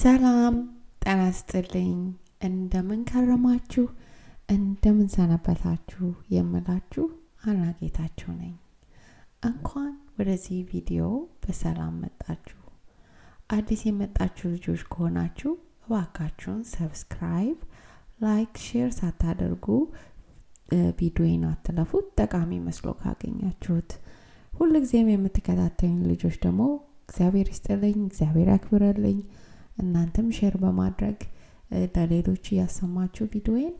ሰላም ጤና ይስጥልኝ እንደምን ከረማችሁ እንደምን ሰነበታችሁ የምላችሁ አናጌታችሁ ነኝ እንኳን ወደዚህ ቪዲዮ በሰላም መጣችሁ አዲስ የመጣችሁ ልጆች ከሆናችሁ እባካችሁን ሰብስክራይብ ላይክ ሼር ሳታደርጉ ቪዲዮውን አትለፉት ጠቃሚ መስሎ ካገኛችሁት ሁልጊዜም የምትከታተሉኝ ልጆች ደግሞ እግዚአብሔር ይስጥልኝ እግዚአብሔር ያክብርልኝ እናንተም ሼር በማድረግ ለሌሎች ያሰማችሁ ቪዲዮውን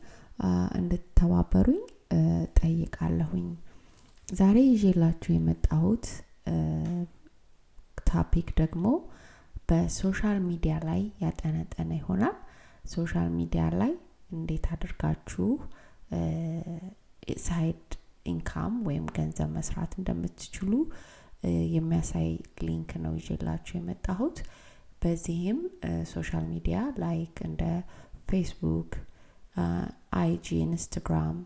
እንድትተባበሩኝ ጠይቃለሁኝ ዛሬ ይዤላችሁ የመጣሁት ቶፒክ ደግሞ በሶሻል ሚዲያ ላይ ያጠነጠነ ይሆናል ሶሻል ሚዲያ ላይ እንዴት አድርጋችሁ ሳይድ ኢንካም ወይም ገንዘብ መስራት እንደምትችሉ የሚያሳይ ሊንክ ነው ይዤላችሁ የመጣሁት በዚህም ሶሻል ሚዲያ ላይክ እንደ ፌስቡክ አይጂ ኢንስታግራም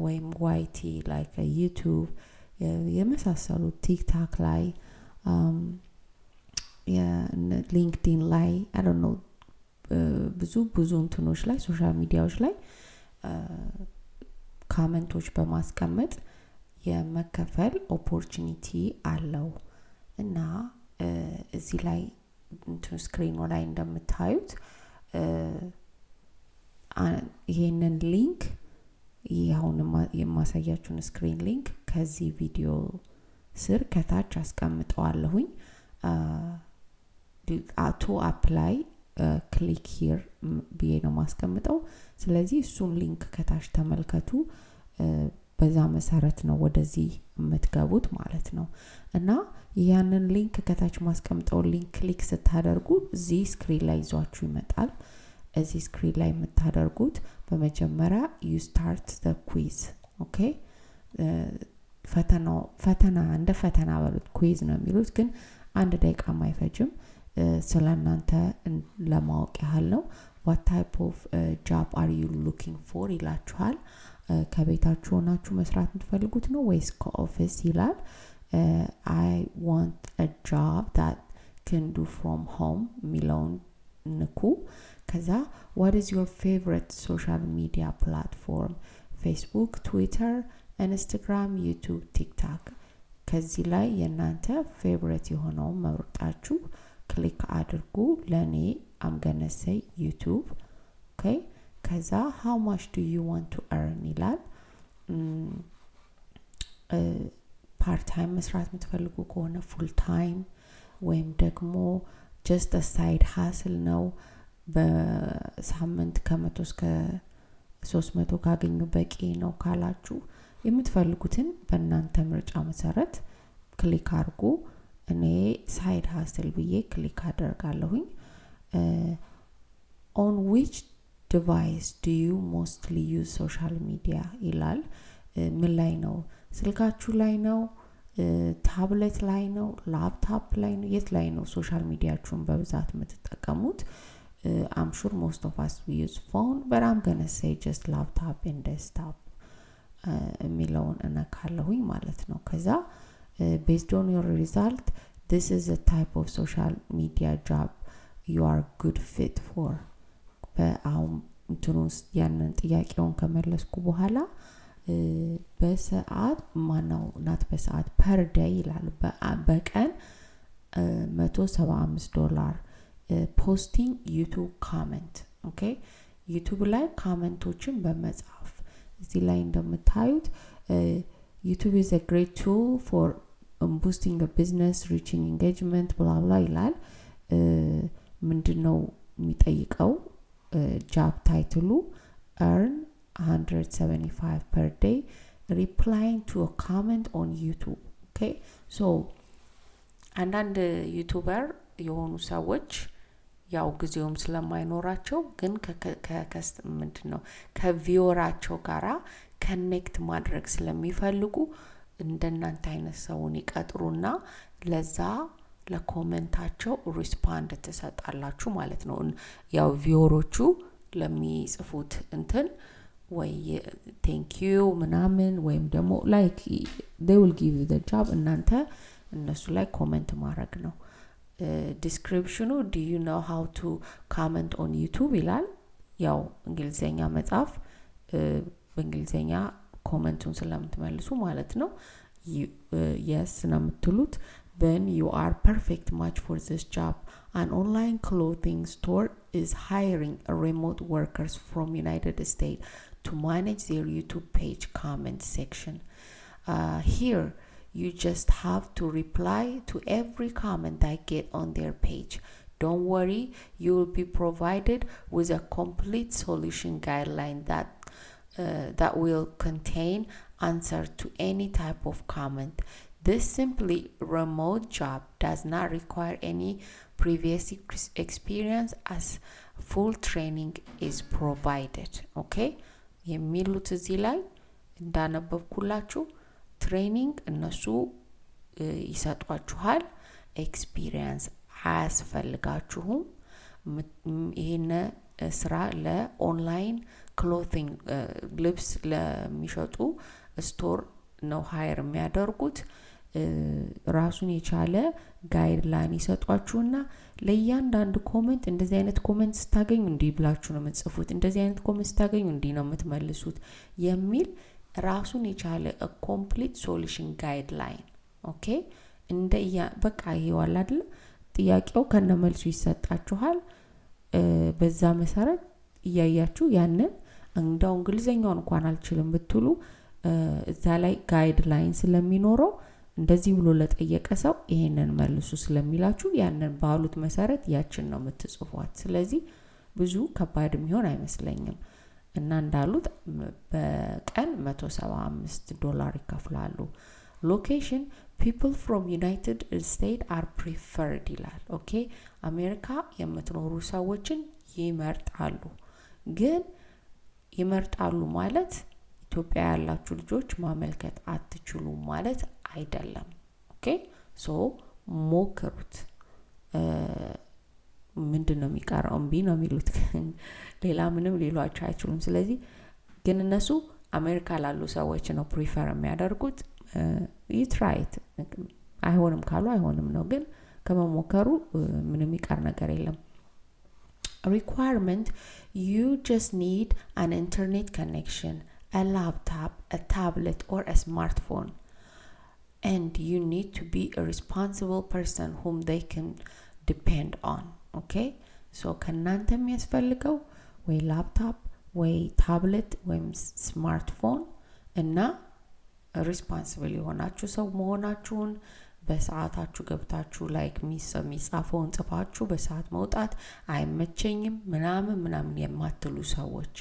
ወይም ዋይቲ ላይክ ዩቱብ የመሳሰሉ ቲክቶክ ላይ ሊንክድኢን ላይ I don't know ብዙ እንትኖች ላይ ሶሻል ሚዲያዎች ላይ ኮሜንቶች በማስቀመጥ የመከፈል ኦፖርቹኒቲ አለው እና እዚህ ላይ እንትን ስክሪኑ ላይ እንደምታዩት ይሄንን ሊንክ ያሁን የማሳያችሁን ስክሪን ሊንክ ከዚህ ቪዲዮ ስር ከታች አስቀምጠዋለሁኝ አቶ አፕላይ ክሊክ ሂር ብዬ ነው ማስቀምጠው ስለዚህ እሱን ሊንክ ከታች ተመልከቱ በዛ መሰረት ነው ወደዚህ የምትገቡት ማለት ነው እና ያንን ሊንክ ከታች ማስቀምጠው ሊንክ ክሊክ ስታደርጉ እዚህ ስክሪን ላይ ይዟችሁ ይመጣል እዚህ ስክሪን ላይ የምታደርጉት በመጀመሪያ you start the quiz okay ፈተና እንደ ፈተና በሉት quiz ነው የሚሉት ግን አንድ ደቂቃ ማይፈጅም ስለናንተ ለማወቅ ያህል ነው what type of job are you looking for ይላችኋል ከቤታችሁ ሆናችሁ መስራት የምትፈልጉት ነው ወይስ ከኦፊስ ይላል I want a job that can do from home ሚለውን ንኩ ከዛ what is your favorite social media platform Facebook Twitter Instagram YouTube TikTok ከዚህ ላይ የናንተ favorite የሆነው መርጣችሁ ክሊክ አድርጉ ለኔ I'm gonna say YouTube okay ከዛ how much do you want to earn ይላል part time መስራት የምትፈልጉ ከሆነ full time ወይም ደግሞ just a side hustle ነው በሳምንት ከ100 እስከ 300 ካገኙ በቂ ነው ካላችሁ የምትፈልጉትን በእናንተ ምርጫ መሰረት ክሊክ አድርጉ እኔ side hustle ብዬ ክሊክ አደርጋለሁኝ on which device do you mostly use social media ይላል ምን ላይ ነው ስልካችሁ ላይ ነው ታብሌት ላይ ነው ላፕቶፕ ላይ ነው የት ላይ ነው ሶሻል ሚዲያችሁን በብዛት የምትጠቀሙት I'm sure most of us we use phone but I'm gonna say just laptop and desktop ሚለውን እነካለሁኝ ማለት ነው ከዛ based on your result this is a type of social media job you are good fit for በአሁን እንትኑስ ያንን ጥያቄውን ከመለስኩ በኋላ በሰዓት ማናው ናት በሰዓት per day ይላል በቀን $175 posting YouTube comment okay YouTube ላይ ኮሜንቶችን በመጻፍ እዚህ ላይ እንደምታዩት YouTube is a great tool for boosting your business reaching engagement blah blah ይላል ምንድነው የሚጠይቀው job title earn $175 per day replying to a comment on YouTube okay so አንዳንድ ዩቲዩበር የሆኑ ሰዎች ያው ጊዜውም ስለማይኖራቸው ግን ምንድነው ከቪወራቸው ጋራ ኮኔክት ማድረግ ስለሚፈልጉ እንደናንተ አይነት ሰውን ይቀጥሩና ለዛ ለኮሜንታቸው ሪስፖንድ ተሰጣላችሁ ማለት ነው ያው ቪወሮቹ ለሚጽፉት እንትን ወይ thank you ምናምን ወይም ደግሞ like they will give you the job እናንተ እነሱ ላይ ኮሜንት ማድረግ ነው ዲስክሪፕሽኑ do you know how to comment on YouTube ይላል ያው እንግሊዘኛ መጻፍ በእንግሊዘኛ ኮሜንቱን ስለምትመልሱ ማለት ነው yes ነው የምትሉት then you are perfect match for this job an online clothing store is hiring remote workers from United States to manage their YouTube page comment section here you just have to reply to every comment I get on their page. Don't worry, you will be provided with a complete solution guideline that will contain answer to any type of comment. This simply remote job does not require any previous experience as full training is provided. Okay? የሚሉት እዚህ ላይ እንዳነበብኩላችሁ ትሬኒንግ እነሱ ይሰጧችኋል ኤክስፒሪየንስ አያስፈልጋችሁም ይሄን ስራ ለኦንላይን ክሎቲንግ ልብስ ለሚሸጡ ስቶር ነው ሃየር የሚያደርጉት ራሱን የቻለ ጋይድላይን ይሰጧችሁና ለእያንዳንዱ ኮሜንት እንደዚህ አይነት ኮሜንት ስታገኙ እንዲህ ብላችሁ ነው የምትጽፉት እንደዚህ አይነት ኮሜንት ስታገኙ እንዲህ ነው የምትመልሱት የሚል ራሱን የቻለ a complete solution guideline ኦኬ እንደያ በቃ ይዋል አይደል ጥያቄው ከነመልሱ ይሰጣችኋል በዛ መሰረት ያያችሁ ያንን እንደው እንግሊዘኛውን እንኳን አልችልም ብትሉ እዛ ላይ ጋይድላይን ስለሚኖረው እንደዚህ ብሎ ለጠየቀ ሰው ይሄንን መልሱ ስለሚላችሁ ያንን ባሉት መሰረት ያችን ነው የምትጽፏት ስለዚህ ብዙ ከባድ የሚሆን አይመስለኝም እና እንዳሉት በቀን $175 ይከፍላሉ location people from United States are preferred ይላል ኦኬ አሜሪካ የምትኖሩ ሰዎችን ይመርጣሉ ግን ይመርጣሉ ማለት ኢትዮጵያ ያላችሁ ልጆች ማመልከት አትችሉም ማለት አይደለም ኦኬ ሶ ሞክሩት ምንድነው የሚቀረው እምቢ ነው የሚሉት ሌላ ምንም ሊሏቸው አይችሉም ስለዚህ ግን እነሱ አሜሪካ ላሉ ሰዎች ነው ፕሪፈር የሚያደርጉት you try it አይሆንም ካሉ አይሆንም ነው ግን ከመሞከሩ ምንም ይቀር ነገር የለም requirement you just need an internet connection a laptop a tablet or a smartphone and you need to be a responsible person whom they can depend on okay so ከናንተ የሚያስፈልገው ወይ ላፕቶፕ ወይ ታብሌት ወይ ስማርትፎን እና ሪስፖንሲብል የሆናችሁ ሰው መሆናችሁን በሰዓታችሁ ገብታችሁ ላይክ የሚጻፈውን ጽፋችሁ በሰዓት መውጣት አይመቸኝም ምናምን የማትሉ ሰዎች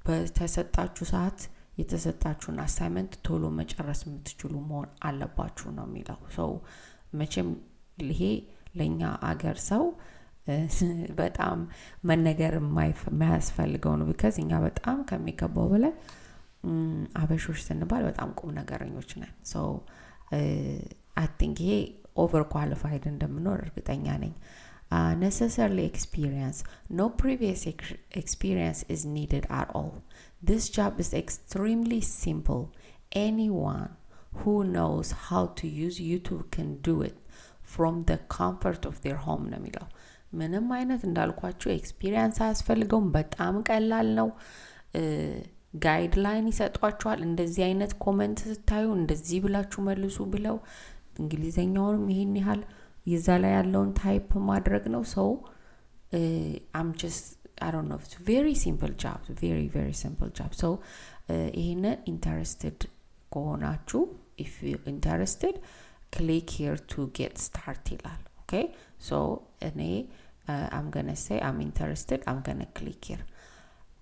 በተሰጣችሁ ሰዓት የተሰጣችሁን አሳይመንት ቶሎ መጨረስ የምትችሉ መሆን አለባችሁ ነው የሚለው ሰው መቼም ይሄ ለኛ አገር ሰው በጣም መነገር የማያስፈልገው ነው because እኛ በጣም ከሚገባው በላይ አበሾች ስንባል በጣም ቁም ነገረኞች ነን so I think ይሄ over qualified እንደምኖር እርግጠኛ ነኝ necessarily experience no previous experience is needed at all this job is extremely simple anyone who knows how to use YouTube can do it from the comfort of their home ነው የሚለው ምንም አይነት እንዳልኳችሁ ኤክስፒሪየንስ አያስፈልገውም በጣም ቀላል ነው ጋይድላይን ይሰጧችኋል እንደዚህ አይነት ኮሜንት ስታዩ እንደዚህ ብላችሁ መልሱ ብለው እንግሊዘኛውንም ይሄን ያህል ይዛ ላይ ያለውን ታይፕ ማድረግ ነው so I'm just I don't know it's very simple job very simple job so ይሄን interested ከሆናችሁ if you interested click here to get started ይላል okay so እኔ I'm going to say I'm interested I'm going to click here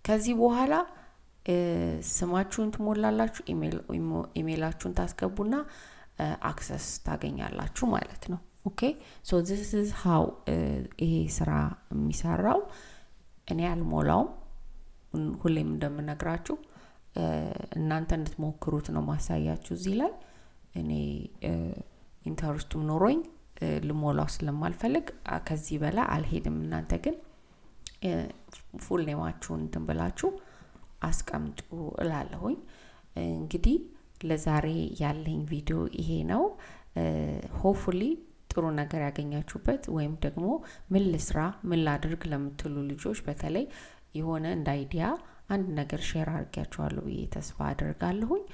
ከዚህ በኋላ ስማችሁን ትሞላላችሁ ኢሜይላችሁን ታስገቡና አክሰስ ታገኛላችሁ ማለት ነው ኦኬ so this is how ይሄ ስራ የሚሰራው እኔ አልሞላውም ሁሌም እንደምነግራችሁ እናንተ እንድትሞክሩት ነው ማሳያችሁ እዚህ ላይ እኔ ኢንተረስቱም ኖሮኝ ልሞላው ስለማልፈልግ ከዚህ በላ አልሄድም እናንተ ግን ፉል ኔማችሁን ትንበላችሁ አስቀምጡ እላለሁኝ እንግዲህ ለዛሬ ያለኝ ቪዲዮ ይሄ ነው ሆፕፉሊ ጥሩ ነገር ያገኛችሁበት ወይም ደግሞ ምን ልስራ ምን ላድርግ ለምትሉ ልጆች በተለይ የሆነ እንደ አይዲያ አንድ ነገር ሼር አድርጋችኋለሁ ብዬ ተስፋ አደርጋለሁኝ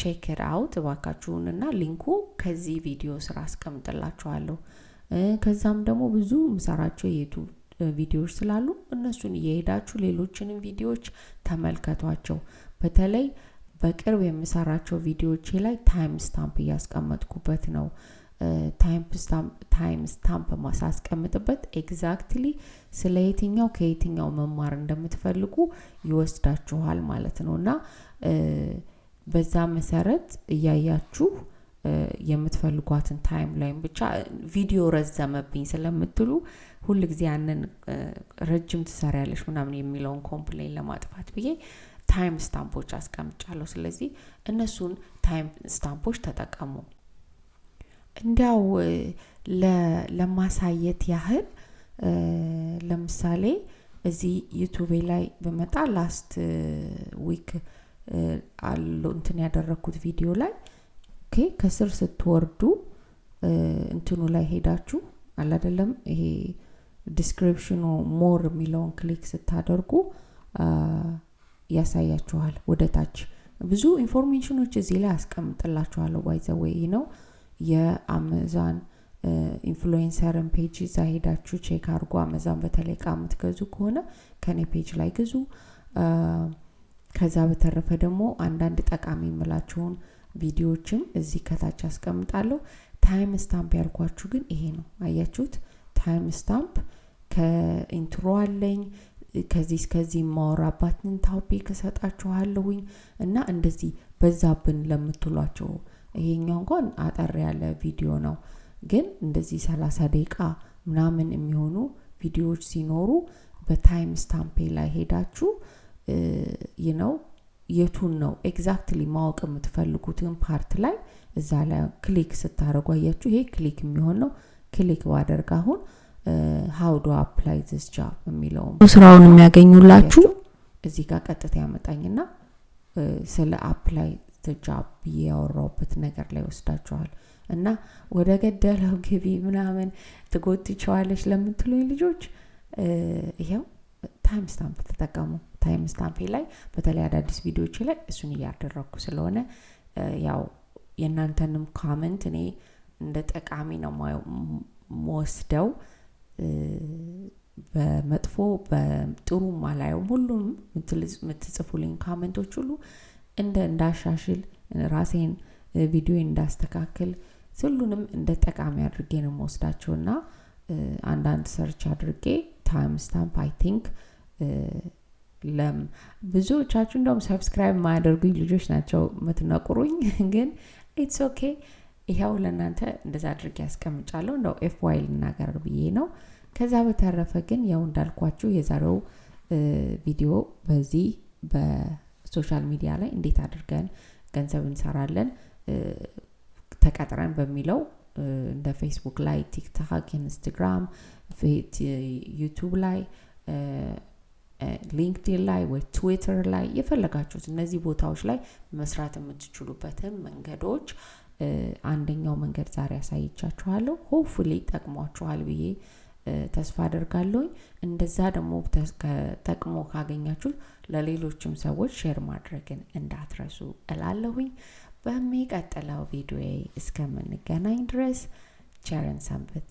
ቼክ ኢት አውት ባካችሁንና ሊንኩ ከዚህ ቪዲዮ ስራ አስቀምጥላችኋለሁ ከዛም ደግሞ ብዙ ምሰራቸው የዩቱብ ቪዲዮዎች ስላሉ እነሱን እየሄዳችሁ ሌሎችንም ቪዲዮዎች ተመልከቷቸው በተለይ በቅርብ የምሰራቸው ቪዲዮዎች ላይ ታይም ስታምፕ ያስቀመጥኩበት ነው ታይም ስታምፕ ማሳስቀምጥበት ኤግዛክትሊ ስለየትኛው ከየትኛው መማር እንደምትፈልጉ ይወስዳችኋል ማለት ነውና በዛ መሰረት እያያችሁ የምትፈልጓትን ታይም ላይም ብቻ ቪዲዮ ረዘመብኝ ስለምትሉ ሁሉ ጊዜ ያንን ረጅም ትሰሪያለሽ ምናምን የሚለውን ኮምፕሌን ለማጥፋት ብዬ ታይም ስታምፖች አስቀምጫለሁ ስለዚህ እነሱን ታይም ስታምፖች ተጠቀሙ እንዲያው ለማሳየት ያህል ለምሳሌ እዚህ ዩቲዩብ ላይ በመጣ ላስት ዊክ አሉ እንትን ያደረኩት ቪዲዮ ላይ ኦኬ ከስር ስትወርዱ እንትኑ ላይ ሄዳችሁ አለ አይደለም ይሄ ዲስክሪፕሽኑ ሞር የሚለውን ክሊክ ስታደርጉ ያሳያችኋል ወደታች ብዙ ኢንፎርሜሽኖች እዚህ ላይ አስቀምጥላችኋለሁ ባይ ዘ ዌይ ነው የአማዞን ኢንፍሉዌንሰርን ፔጅ ዛሄዳችሁ ቼክ አድርጉ አማዞን በተለይ ቃምት ገዙ ከሆነ ከኔ ፔጅ ላይ ግዙ ከዛ በተረፈ ደግሞ አንዳንድ ጠቃሚ የምላችሁን ቪዲዮዎችም እዚህ ከታች አስቀምጣለሁ ታይም ስታምፕ ያልኳችሁ ግን ይሄ ነው አያችሁት ታይም ስታምፕ ከኢንትሮ አለኝ ከዚህ ማወራባትን ቶፒክ ሰጣችኋለሁኝ እና እንደዚህ በዛብን ለምትሏቸው ይሄኛው እንኳን አጠር ያለ ቪዲዮ ነው ግን እንደዚህ 30 ደቂቃ ምናምን የሚሆኑ ቪዲዮዎች ሲኖሩ በታይም ስታምፕ ላይ ሄዳችሁ የቱን ነው ኤግዛክትሊ ማወቅ የምትፈልጉትን ፓርት ላይ እዛ ላይ ክሊክ ስታደርጉ አያችሁ ይሄ ክሊክ የሚሆን ነው ክሊክ ባደርግ አሁን how do I apply this job የሚለው ስራውን የሚያገኙላችሁ እዚህ ጋር ቀጥታ ያመጣኝና ስለ apply the job ያወራውበት ነገር ላይ ወስዳችኋል እና ወደ ገደለው ግቢ ምናምን ትጎትቻለሽ ለምትሉኝ ልጆች ይሄው ታይም ስታምፕ ተጠቀሙ ታይም ስታምፕ ላይ በተለይ አዳዲስ ቪዲዮዎች ላይ እሱን ያደረኩ ስለሆነ ያው የናንተንም ኮሜንት እኔ እንደ ጠቃሚ ነው ሞስደው በመጥፎ በጥሩ ማላየው ሁሉም ምትጽፉልኝ ኮሜንቶች ሁሉ እንዳሻሽል ራሴን ቪዲዮ እንዳስተካክል ሁሉንም እንደ ጠቃሚ አድርጌ ነው ሞስዳቸውና አንዳንድ ሰርች አድርጌ ታይም ስታምፕ አይ ቲንክ ብዙዎቻችሁ እንደውም ሰብስክራይብ ማያደርጉኝ ልጆች ናቸው ምትነቁሩኝ ግን ኢትስ ኦኬ ይሄው ለናንተ እንደዛ አድርጌ ያስቀምጫለሁ እንደው ኤፍዋይ ልናገር ብዬ ነው ከዛ በተረፈ ግን ያው እንዳልኳችሁ የዛሬው ቪዲዮ በዚህ በሶሻል ሚዲያ ላይ እንዴት አድርገን ገንዘብ እንሰራለን ተቀጥረን በሚለው እንደ ፌስቡክ ላይ ቲክቶክ ኢንስታግራም ዩቱብ ላይ ሊንክድኢን ላይ ወይ ትዊተር ላይ የፈለጋችሁት እነዚህ ቦታዎች ላይ መስራት የምትችሉበትን መንገዶች አንደኛው መንገድ ዛሬ ያሳይቻችኋለሁ ሆፕፉሊ ጠቅሟችኋል ብዬ ተስፋ አደርጋለሁ እንደዛ ደግሞ ተጠቅሞ ካገኛችሁ ለሌሎችም ሰዎች ሼር ማድረግን እንዳትረሱ እላለሁኝ በሚቀጥለው ቪዲዮ እስከምንገናኝ ድረስ ቸርን ሰንብት